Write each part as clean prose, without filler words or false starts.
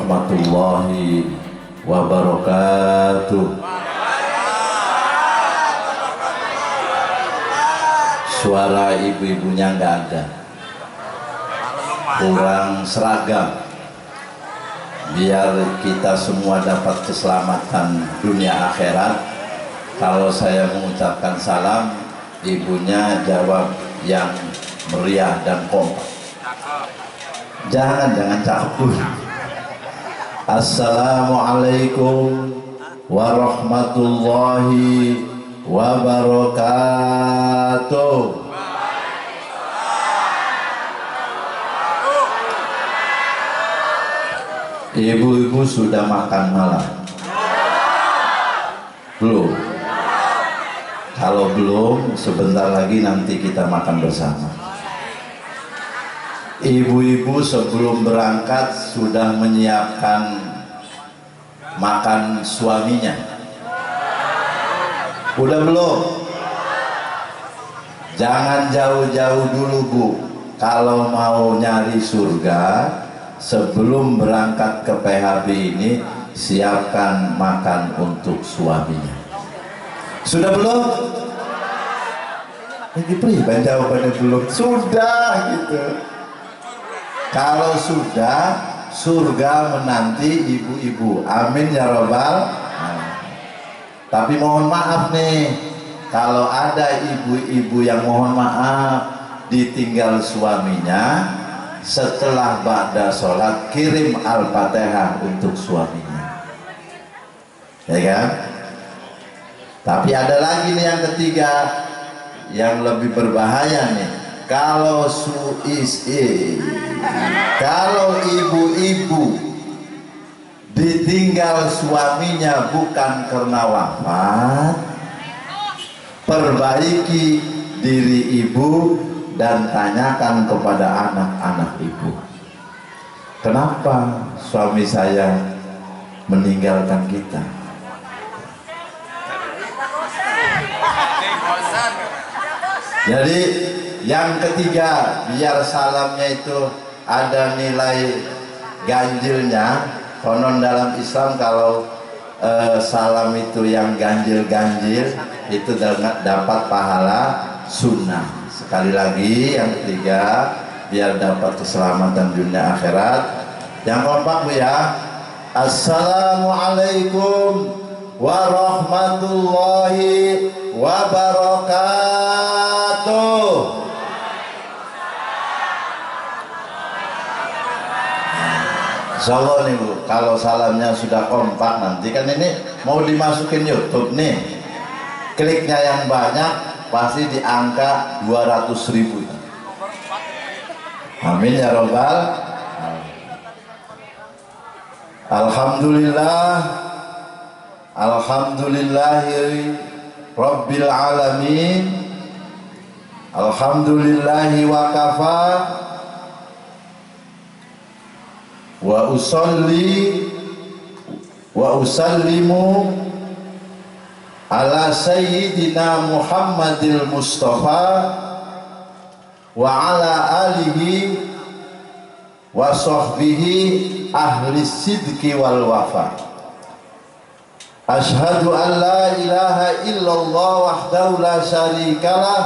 warahmatullahi wabarakatuh. Suara ibu-ibunya nggak ada, kurang seragam. Biar kita semua dapat keselamatan dunia akhirat, kalau saya mengucapkan salam, ibunya jawab yang meriah dan kompak. Jangan campur. Assalamualaikum warahmatullahi wabarakatuh. Ibu-ibu sudah makan malam? Belum? Kalau belum, sebentar lagi nanti kita makan bersama. Ibu-ibu sebelum berangkat sudah menyiapkan makan suaminya. Udah belum? Jangan jauh-jauh dulu, Bu. Kalau mau nyari surga, sebelum berangkat ke PHB ini, siapkan makan untuk suaminya. Sudah belum? Ini pribadi jawabannya belum. Sudah gitu. Kalau sudah, surga menanti ibu-ibu. Amin ya robbal. Tapi mohon maaf nih, kalau ada ibu-ibu yang mohon maaf ditinggal suaminya, setelah ba'da sholat kirim al-fatihah untuk suaminya, ya kan? Tapi ada lagi nih yang ketiga, yang lebih berbahaya nih. Kalau kalau ibu-ibu ditinggal suaminya bukan karena wafat, perbaiki diri ibu dan tanyakan kepada anak-anak ibu, kenapa suami saya meninggalkan kita? Jadi yang ketiga, biar salamnya itu ada nilai ganjilnya. Konon dalam Islam kalau salam itu yang ganjil-ganjil itu dapat pahala sunnah. Sekali lagi yang ketiga, biar dapat keselamatan dunia akhirat. Yang keempat, Bu ya. Assalamualaikum warahmatullahi wabarakatuh. Insyaallah nih Bu, kalau salamnya sudah kompak, nanti kan ini mau dimasukin YouTube nih, kliknya yang banyak pasti di angka 200.000. Amin ya robbal. Alhamdulillah, alhamdulillahi rabbil alamin, alhamdulillahi wa kafa, wa usalli wa usallimu ala sayyidina Muhammadil Mustafa wa ala alihi wa sahbihi ahli sidqi wal wafa. Ashhadu an la ilaha illallah wahdahu la syarikalah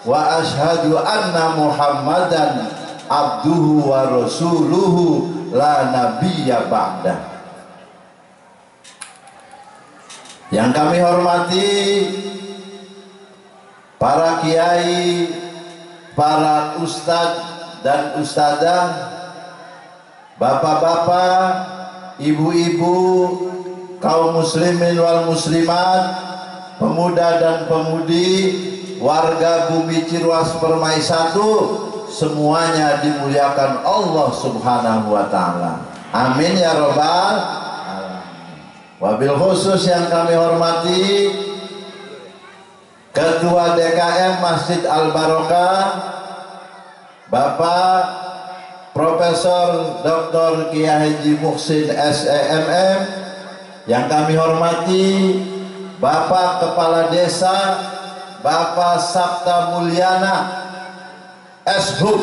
wa ashhadu anna Muhammadan abduhu wa rasuluhu la nabiyya ba'da. Yang kami hormati para kiai, para ustadz dan ustadzah, bapak-bapak, ibu-ibu, kaum muslimin wal muslimat, pemuda dan pemudi, warga Bumi Cirwas Permai 1, semuanya dimuliakan Allah Subhanahu wa ta'ala. Amin ya robbal alamin. Wabil khusus yang kami hormati Ketua DKM Masjid Al Barokah, Bapak Profesor Dr. Kiai Haji Muhsin SEMM. Yang kami hormati Bapak Kepala Desa Bapak Sabta Mulyana Eshub.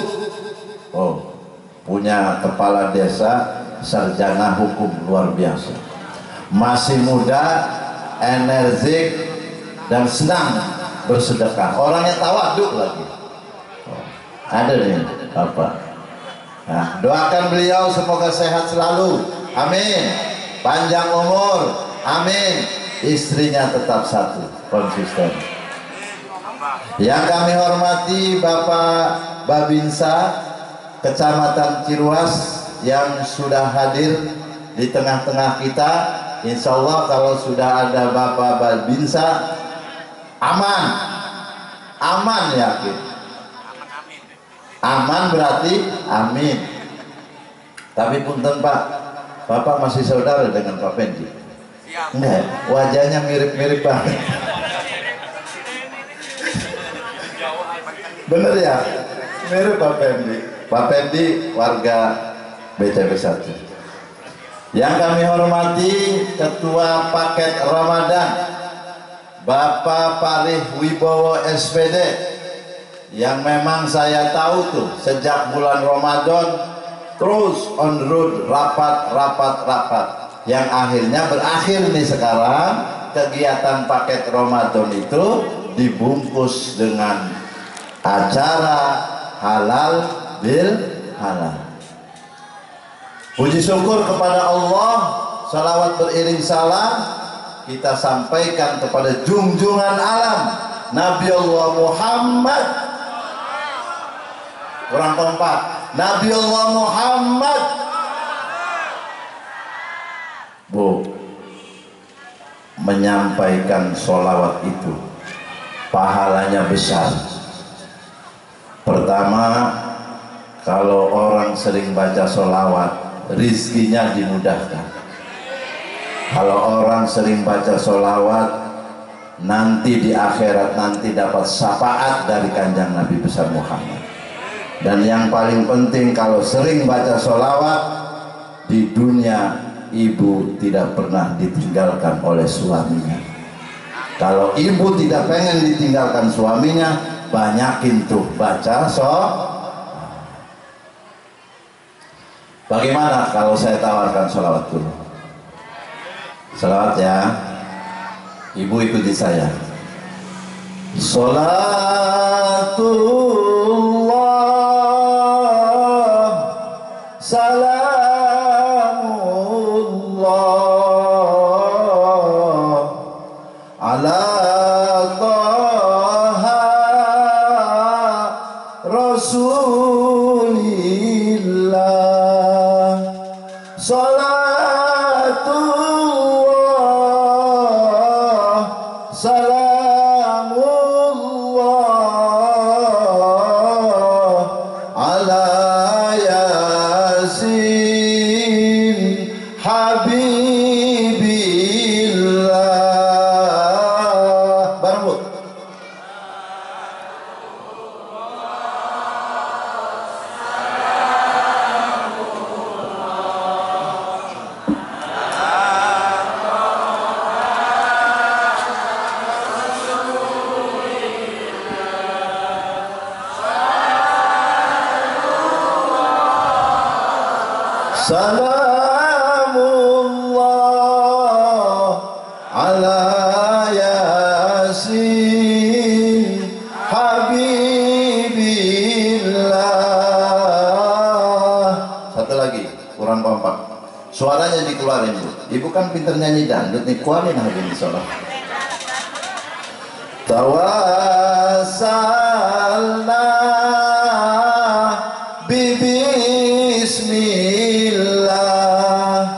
Oh, punya kepala desa sarjana hukum luar biasa, masih muda, energik dan senang bersedekah, orangnya tawaduk lagi. Ada nih Bapak. Nah, doakan beliau semoga sehat selalu, amin, panjang umur, amin, istrinya tetap satu, konsisten. Yang kami hormati Bapak Babinsa Kecamatan Ciruas yang sudah hadir di tengah-tengah kita. Insya Allah kalau sudah ada Bapak Babinsa aman, aman, yakin aman berarti amin. Tapi punten Pak, Bapak masih saudara dengan Pak Pendi? Enggak, wajahnya mirip-mirip banget. Bener ya, mirip Pak Pendi. Pak Pendi warga BCP 1. Yang kami hormati Ketua Paket Ramadan Bapak Parih Wibowo SPD, yang memang saya tahu tuh sejak bulan Ramadan terus on the road, rapat, yang akhirnya berakhir nih sekarang kegiatan paket Ramadan itu dibungkus dengan acara halal bil halal. Puji syukur kepada Allah, salawat beriring salam kita sampaikan kepada junjungan alam Nabi Allah Muhammad. Kurang kompak, Nabi Allah Muhammad. Bu, menyampaikan sholawat itu pahalanya besar. Pertama, kalau orang sering baca sholawat, rizkinya dimudahkan. Kalau orang sering baca sholawat, nanti di akhirat nanti dapat syafaat dari kanjeng Nabi besar Muhammad. Dan yang paling penting, kalau sering baca sholawat, di dunia ibu tidak pernah ditinggalkan oleh suaminya. Kalau ibu tidak pengen ditinggalkan suaminya, banyakin tuh baca Bagaimana kalau saya tawarkan sholawat dulu? Sholawat ya, ibu ikuti saya. Salatullah, salamullah ala Taha Rasulillah. Salatullah, salamullah ala Yasin Habibillah. Bareng Bu. Salamullah ala Yasin Habibillah. Satu lagi, kurang kompak. Suaranya dikeluarin Bu. Ibu kan pinter nyanyi dangdut nih, keluarin hari ini sholat. Tawassalna bismillah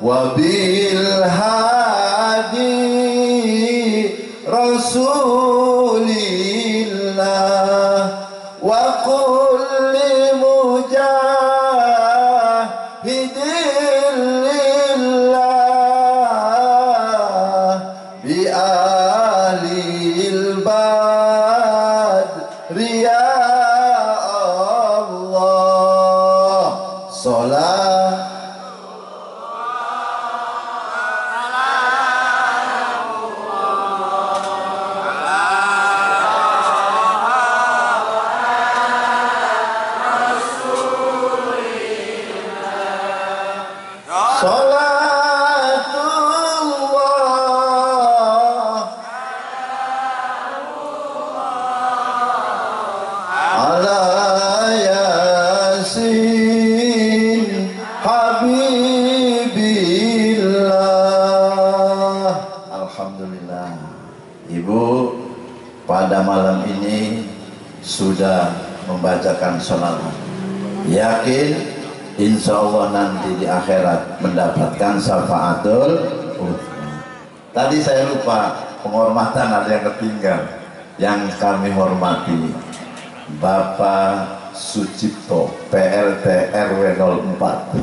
wa bil hadi rasulillah wa kulli mujahidin lillah bi alil badri ya Allah. Sholat sudah membacakan sholawat. Yakin insya Allah nanti di akhirat mendapatkan syafaatul uzma. Tadi saya lupa penghormatan, ada yang ketinggal. Yang kami hormati Bapak Sucipto, PLT RW 04.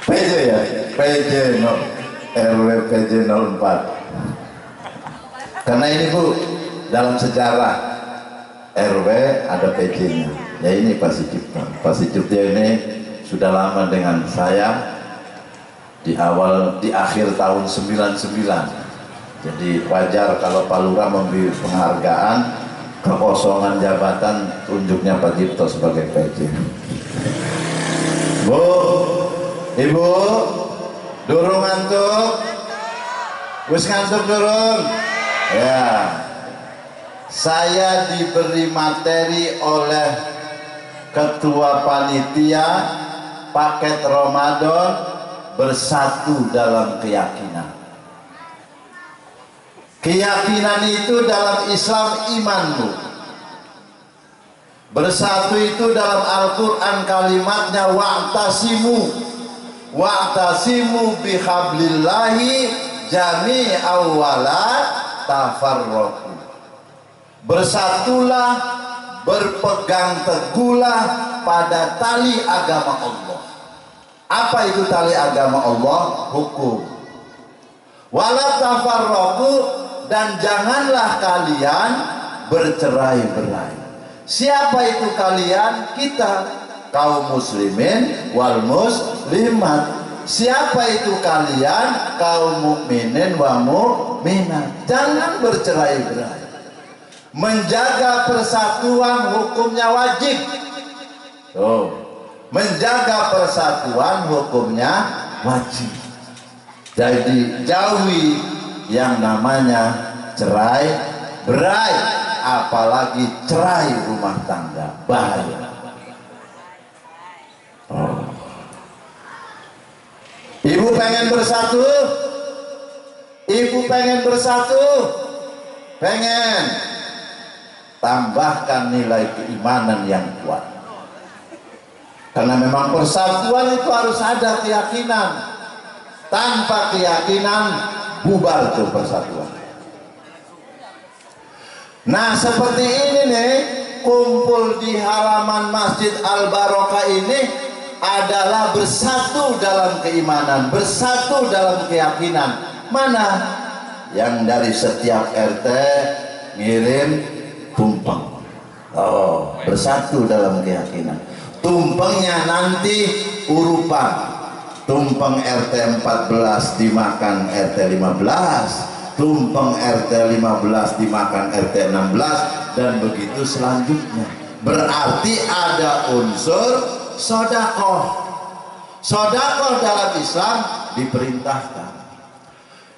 PJ ya, PJ no, RW PJ 04. Karena ini Bu, dalam sejarah RW ada PJ-nya. Ya ini Pak Sucipto. Pak Sucipto ini sudah lama dengan saya di akhir tahun 99. Jadi wajar kalau Pak Lurah memberi penghargaan kekosongan jabatan, tunjuknya Pak Cipto sebagai PJ. Bu, Ibu, durung ngantuk? Wis ngantuk durung? Ya. Saya diberi materi oleh Ketua Panitia paket Ramadan bersatu dalam keyakinan. Keyakinan itu dalam Islam imanmu. Bersatu itu dalam Al-Quran kalimatnya wa'tasimu bihablillahi jami'an wala tafarraqu. Bersatulah, berpegang teguhlah pada tali agama Allah. Apa itu tali agama Allah? Hukum. Wala tafarraqu, dan janganlah kalian bercerai-berai. Siapa itu kalian? Kita, kaum muslimin wal muslimat. Siapa itu kalian? Kaum mukminin wa mukminat. Jangan bercerai-berai. Menjaga persatuan hukumnya wajib. Tuh. Menjaga persatuan hukumnya wajib. Jadi jauhi yang namanya cerai berai, apalagi cerai rumah tangga, bahaya. Ibu pengen bersatu? Ibu pengen bersatu? Pengen. Tambahkan nilai keimanan yang kuat. Karena memang persatuan itu harus ada keyakinan. Tanpa keyakinan bubar tuh persatuan. Nah seperti ini nih, kumpul di halaman Masjid Al-Barokah ini adalah bersatu dalam keimanan, bersatu dalam keyakinan. Mana yang dari setiap RT ngirim tumpeng? Oh, bersatu dalam keyakinan. Tumpengnya nanti urupan. Tumpeng RT 14 dimakan RT 15, tumpeng RT 15 dimakan RT 16, dan begitu selanjutnya. Berarti ada unsur sodakoh. Sodakoh dalam Islam diperintahkan.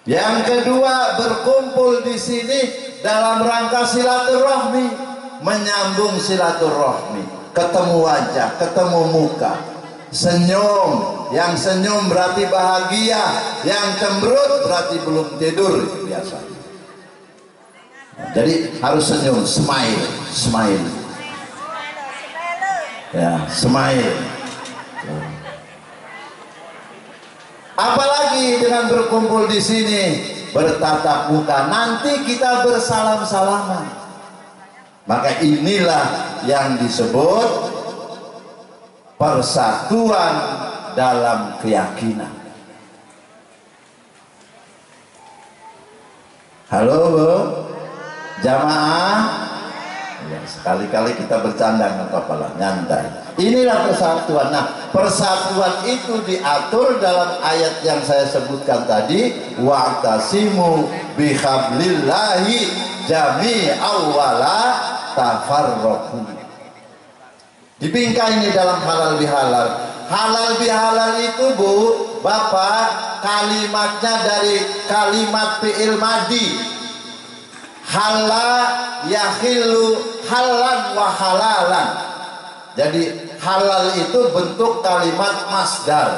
Yang kedua, berkumpul di sini dalam rangka silaturahmi, menyambung silaturahmi, ketemu wajah, ketemu muka. Senyum, yang senyum berarti bahagia, yang cemberut berarti belum tidur biasa. Jadi harus senyum, smile, smile. Ya, smile. Apalagi dengan berkumpul di sini, bertatap muka, nanti kita bersalam-salaman. Maka inilah yang disebut persatuan dalam keyakinan. Halo Bu, jamaah. Ya, sekali-kali kita bercanda nggak apa-apa lah, nyantai. Inilah persatuan. Nah, persatuan itu diatur dalam ayat yang saya sebutkan tadi, wa'tasimu bihablillahi jami'an wala tafarraqu. Dibingkai ini dalam halal bihalal. Halal bihalal itu Bu, Bapak, kalimatnya dari kalimat fi'il madi. Hala yahilu halan wa halalan. Jadi halal itu bentuk kalimat masdar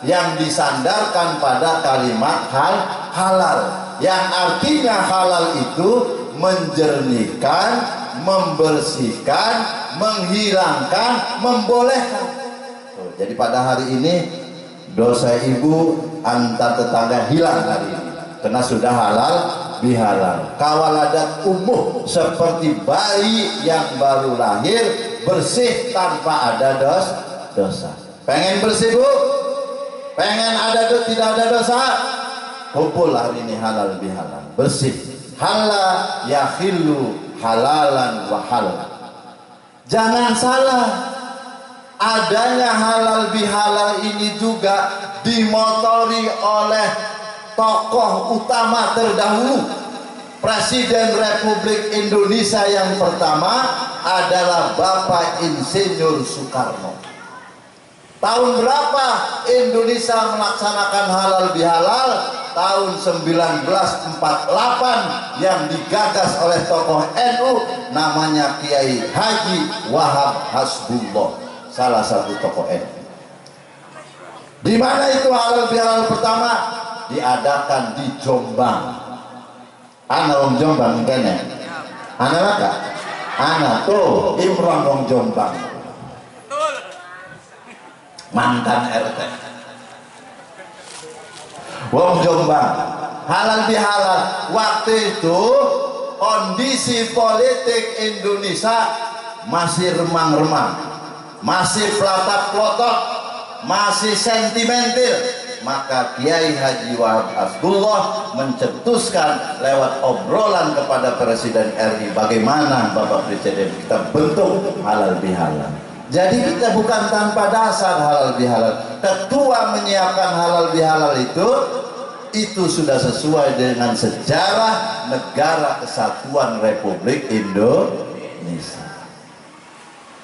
yang disandarkan pada kalimat halal, yang artinya halal itu menjernihkan, membersihkan, menghilangkan, membolehkan. Jadi pada hari ini dosa ibu antar tetangga hilang hari ini karena sudah halal bihalal. Kawal adat umuh seperti bayi yang baru lahir, bersih tanpa ada dosa. Pengen bersih bu? Pengen tidak ada dosa? Kumpul hari ini halal bihalal, bersih. Halal yakhillu halalan wa halal. Jangan salah, adanya halal bihalal ini juga dimotori oleh tokoh utama terdahulu. Presiden Republik Indonesia yang pertama adalah Bapak Insinyur Soekarno. Tahun berapa Indonesia melaksanakan halal bihalal? Tahun 1948 yang digagas oleh tokoh NU namanya Kiai Haji Wahab Hasbullah, salah satu tokoh NU. Di mana itu halal bihalal pertama? Diadakan di Jombang. Ana wong Jombang kene. Ana maka? Ana tuh Imron wong Jombang. Mantan RT. Wong Jombang. Halal bihalal. Waktu itu kondisi politik Indonesia masih remang-remang, masih pelatak-plotok, masih sentimental. Maka Kiai Haji Wahab Hasbullah mencetuskan lewat obrolan kepada Presiden RI, bagaimana Bapak Presiden kita bentuk halal bihalal. Jadi kita bukan tanpa dasar halal bihalal. Ketua menyiapkan halal bihalal itu sudah sesuai dengan sejarah Negara Kesatuan Republik Indonesia.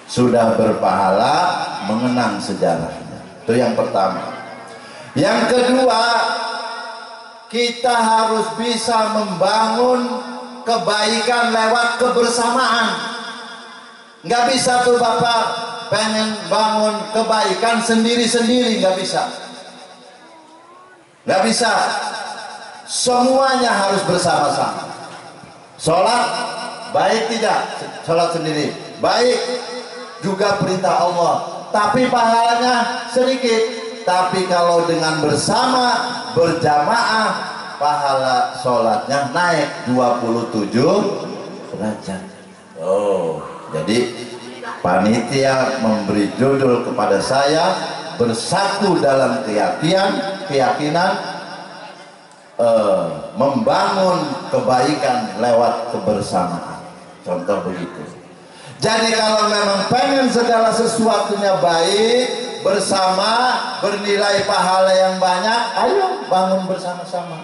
Sudah berpahala mengenang sejarahnya. Itu yang pertama. Yang kedua, kita harus bisa membangun kebaikan lewat kebersamaan. Nggak bisa tuh Bapak pengen bangun kebaikan sendiri-sendiri, nggak bisa. Nggak bisa. Semuanya harus bersama-sama. Sholat, baik tidak? Sholat sendiri, baik. Juga perintah Allah, tapi pahalanya sedikit. Tapi kalau dengan bersama, berjamaah, pahala sholatnya naik 27 derajat. Oh, jadi panitia memberi judul kepada saya, bersatu dalam keyakinan, membangun kebaikan lewat kebersamaan. Contoh begitu. Jadi kalau memang pengen segala sesuatunya baik, bersama, bernilai pahala yang banyak, ayo bangun bersama-sama.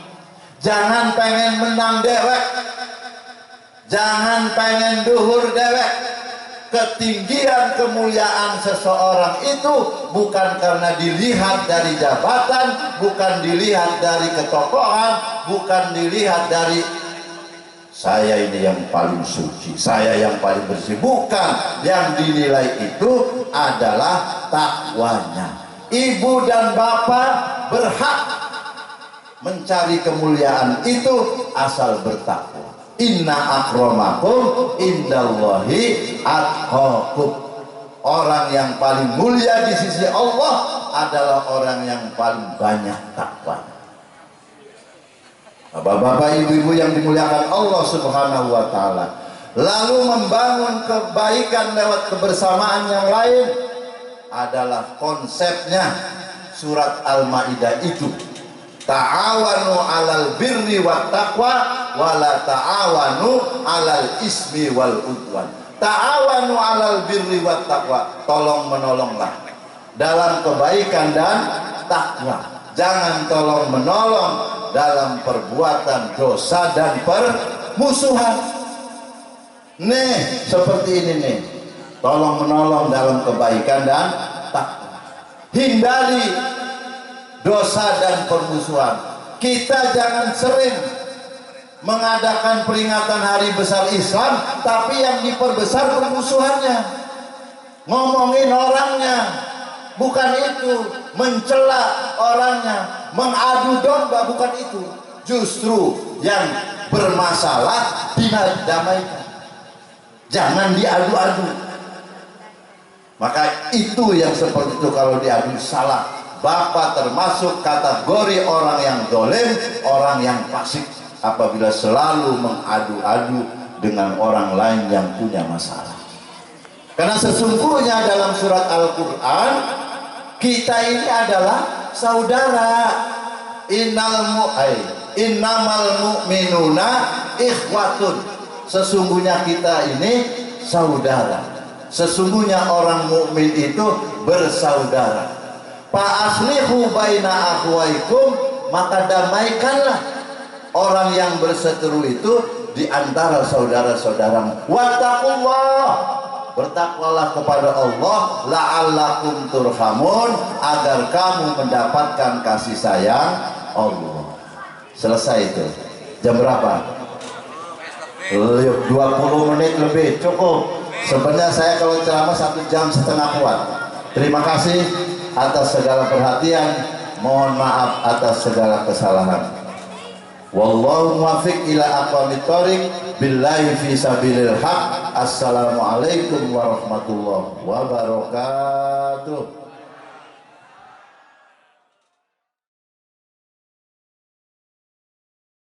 Jangan pengen menang dewek, jangan pengen duhur dewek. Ketinggian kemuliaan seseorang itu bukan karena dilihat dari jabatan, bukan dilihat dari ketokohan, bukan dilihat dari saya ini yang paling suci, saya yang paling bersih. Bukan, yang dinilai itu adalah takwanya. Ibu dan bapak berhak mencari kemuliaan itu asal bertakwa. Inna akramakum indallahi atqakum. Orang yang paling mulia di sisi Allah adalah orang yang paling banyak takwa. Bapak-bapak, ibu-ibu yang dimuliakan Allah Subhanahu wa ta'ala, lalu membangun kebaikan lewat kebersamaan yang lain adalah konsepnya surat Al-Maidah itu. Ta'awanu 'alal birri wat taqwa wa la ta'awanu 'alal ismi wal udwan. Ta'awanu 'alal birri wat taqwa, tolong menolonglah dalam kebaikan dan takwa. Jangan tolong menolong dalam perbuatan dosa dan permusuhan. Nih, seperti ini nih. Tolong menolong dalam kebaikan dan takwa. Hindari dosa dan permusuhan. Kita jangan sering mengadakan peringatan hari besar Islam, tapi yang diperbesar permusuhannya. Ngomongin orangnya. Bukan itu, mencela orangnya, mengadu domba, bukan itu. Justru yang bermasalah di damaikan, jangan diadu-adu. Maka itu yang seperti itu kalau diadu salah. Bapak termasuk kategori orang yang dolim, orang yang fasik apabila selalu mengadu-adu dengan orang lain yang punya masalah. Karena sesungguhnya dalam surat Al-Quran kita ini adalah saudara. Innamal mu'minuna ikhwatun. Sesungguhnya kita ini saudara. Sesungguhnya orang mukmin itu bersaudara. Fa aslihu baina akhwaikum, maka damaikanlah orang yang berseteru itu di antara saudara-saudaramu. Wattaqullah, bertakwalah kepada Allah, la'allakum turhamun, agar kamu mendapatkan kasih sayang Allah. Selesai itu. Jam berapa? 20 menit lebih cukup. Sebenarnya saya kalau ceramah 1,5 jam kuat. Terima kasih atas segala perhatian, mohon maaf atas segala kesalahan. Wallahu muwaffiq ila aqwamit thoriq, billahi fi sabilil haq. Assalamualaikum warahmatullahi wabarakatuh.